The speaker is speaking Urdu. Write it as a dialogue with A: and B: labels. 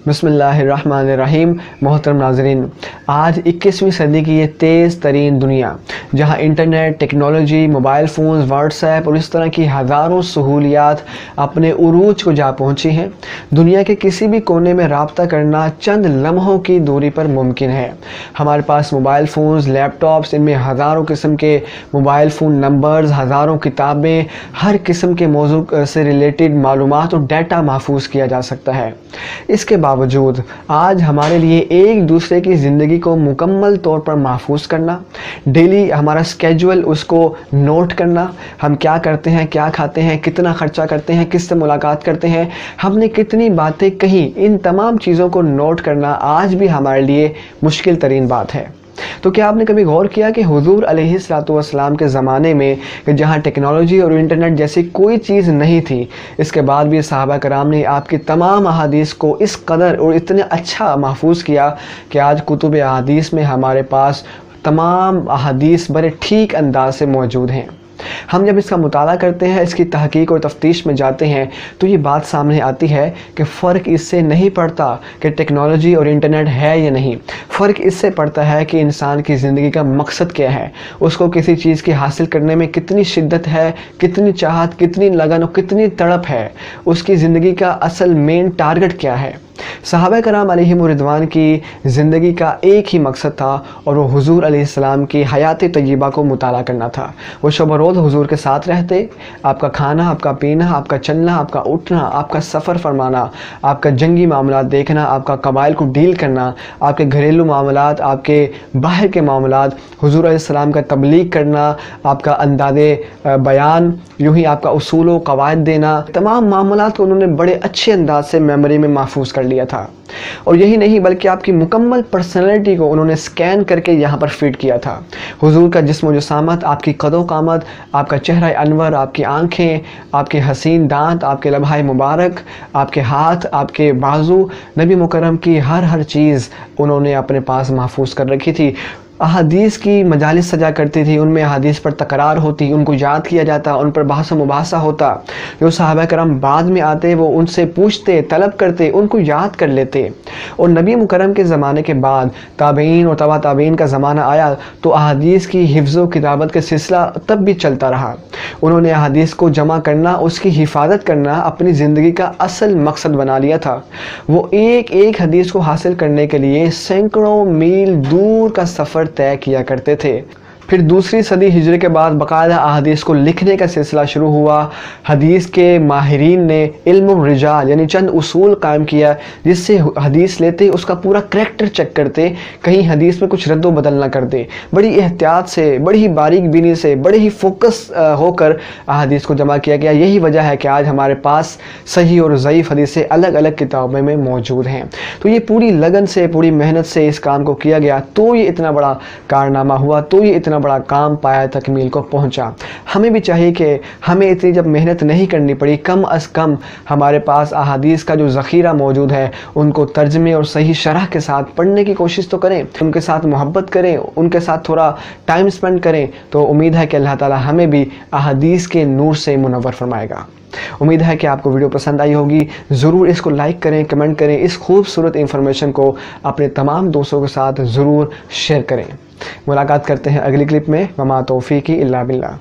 A: بسم اللہ الرحمن الرحیم۔ محترم ناظرین، آج 21ویں صدی کی یہ تیز ترین دنیا جہاں internet, technology, mobile phones, what's app اور اس طرح کی ہزاروں سہولیات اپنے عروج کو جا پہنچی ہیں، دنیا کے کسی بھی کونے میں رابطہ کرنا چند لمحوں کی دوری پر ممکن ہے۔ ہمارے پاس موبائل فونز، لیپ ٹاپس، ان میں ہزاروں قسم کے موبائل فون نمبرز، ہزاروں کتابیں، ہر قسم کے موضوع سے ریلیٹڈ معلومات اور ڈیٹا محفوظ کیا جا سکتا ہے۔ اس کے باوجود آج ہمارے لیے ایک دوسرے کی زندگی کو مکمل طور پر محفوظ کرنا، ڈیلی ہمارا سکیجول اس کو نوٹ کرنا، ہم کیا کرتے ہیں، کیا کھاتے ہیں، کتنا خرچہ کرتے ہیں، کس سے ملاقات کرتے ہیں، ہم نے کتنی باتیں کہیں، ان تمام چیزوں کو نوٹ کرنا آج بھی ہمارے لیے مشکل ترین بات ہے۔ تو کیا آپ نے کبھی غور کیا کہ حضور علیہ السلام کے زمانے میں کہ جہاں ٹیکنالوجی اور انٹرنیٹ جیسی کوئی چیز نہیں تھی، اس کے بعد بھی صحابہ کرام نے آپ کی تمام احادیث کو اس قدر اور اتنے اچھا محفوظ کیا کہ آج کتب احادیث میں ہمارے پاس تمام احادیث بڑے ٹھیک انداز سے موجود ہیں۔ ہم جب اس کا مطالعہ کرتے ہیں، اس کی تحقیق اور تفتیش میں جاتے ہیں، تو یہ بات سامنے آتی ہے کہ فرق اس سے نہیں پڑتا کہ ٹیکنالوجی اور انٹرنیٹ ہے یا نہیں، فرق اس سے پڑتا ہے کہ انسان کی زندگی کا مقصد کیا ہے، اس کو کسی چیز کی حاصل کرنے میں کتنی شدت ہے، کتنی چاہت، کتنی لگن اور کتنی تڑپ ہے، اس کی زندگی کا اصل مین ٹارگٹ کیا ہے۔ صحابہ کرام علیہم رضوان کی زندگی کا ایک ہی مقصد تھا، اور وہ حضور علیہ السلام کی حیات طیبہ کو مطالعہ کرنا تھا۔ وہ شب و روز حضور کے ساتھ رہتے، آپ کا کھانا، آپ کا پینا، آپ کا چلنا، آپ کا اٹھنا، آپ کا سفر فرمانا، آپ کا جنگی معاملات دیکھنا، آپ کا قبائل کو ڈیل کرنا، آپ کے گھریلو معاملات، آپ کے باہر کے معاملات، حضور علیہ السلام کا تبلیغ کرنا، آپ کا انداز بیان، یوں ہی آپ کا اصول و قواعد دینا، تمام معاملات کو انہوں نے بڑے اچھے انداز سے میموری میں محفوظ کر لیا تھا۔ اور یہی نہیں بلکہ آپ کی مکمل پرسنالٹی کو انہوں نے سکین کر کے یہاں پر فیڈ کیا تھا۔ حضور کا جسم و جسامت، آپ کی قد و قامت، آپ کا چہرہ انور، آپ کی آنکھیں، آپ کے حسین دانت، آپ کے لبھائے مبارک، آپ کے ہاتھ، آپ کے بازو، نبی مکرم کی ہر چیز انہوں نے اپنے پاس محفوظ کر رکھی تھی۔ احادیث کی مجالس سجا کرتی تھی، ان میں احادیث پر تکرار ہوتی، ان کو یاد کیا جاتا، ان پر بحث و مباحثہ ہوتا۔ جو صحابہ کرام بعد میں آتے وہ ان سے پوچھتے، طلب کرتے، ان کو یاد کر لیتے۔ اور نبی مکرم کے زمانے کے بعد تابعین اور تبع تابعین کا زمانہ آیا تو احادیث کی حفظ و کتابت کا سلسلہ تب بھی چلتا رہا۔ انہوں نے احادیث کو جمع کرنا، اس کی حفاظت کرنا اپنی زندگی کا اصل مقصد بنا لیا تھا۔ وہ ایک ایک حدیث کو حاصل کرنے کے لیے سینکڑوں میل دور کا سفر طے کیا کرتے تھے۔ پھر دوسری صدی ہجری کے بعد باقاعدہ احادیث کو لکھنے کا سلسلہ شروع ہوا۔ حدیث کے ماہرین نے علم الرجال یعنی چند اصول قائم کیا، جس سے حدیث لیتے اس کا پورا کریکٹر چیک کرتے، کہیں حدیث میں کچھ رد و بدل نہ کر دے، بڑی احتیاط سے، بڑی ہی باریک بینی سے، بڑے ہی فوکس ہو کر احادیث کو جمع کیا گیا۔ یہی وجہ ہے کہ آج ہمارے پاس صحیح اور ضعیف حدیثیں الگ الگ کتابوں میں موجود ہیں۔ تو یہ پوری لگن سے، پوری محنت سے اس کام کو کیا گیا، تو یہ اتنا بڑا کارنامہ ہوا، تو یہ اتنا بڑا کام پایا تکمیل کو پہنچا۔ ہمیں بھی چاہیے کہ ہمیں اتنی جب محنت نہیں کرنی پڑی، کم از کم ہمارے پاس احادیث کا جو ذخیرہ موجود ہے ان کو ترجمے اور صحیح شرح کے ساتھ پڑھنے کی کوشش تو کریں، ان کے ساتھ محبت کریں، ان کے ساتھ تھوڑا ٹائم سپینڈ کریں، تو امید ہے کہ اللہ تعالی ہمیں بھی احادیث کے نور سے منور فرمائے گا۔ امید ہے کہ آپ کو ویڈیو پسند آئی ہوگی، ضرور اس کو لائک کریں، کمنٹ کریں، اس خوبصورت انفارمیشن کو اپنے تمام دوستوں کے ساتھ ضرور شیئر کریں۔ ملاقات کرتے ہیں اگلی کلپ میں۔ وما توفیقی الا باللہ۔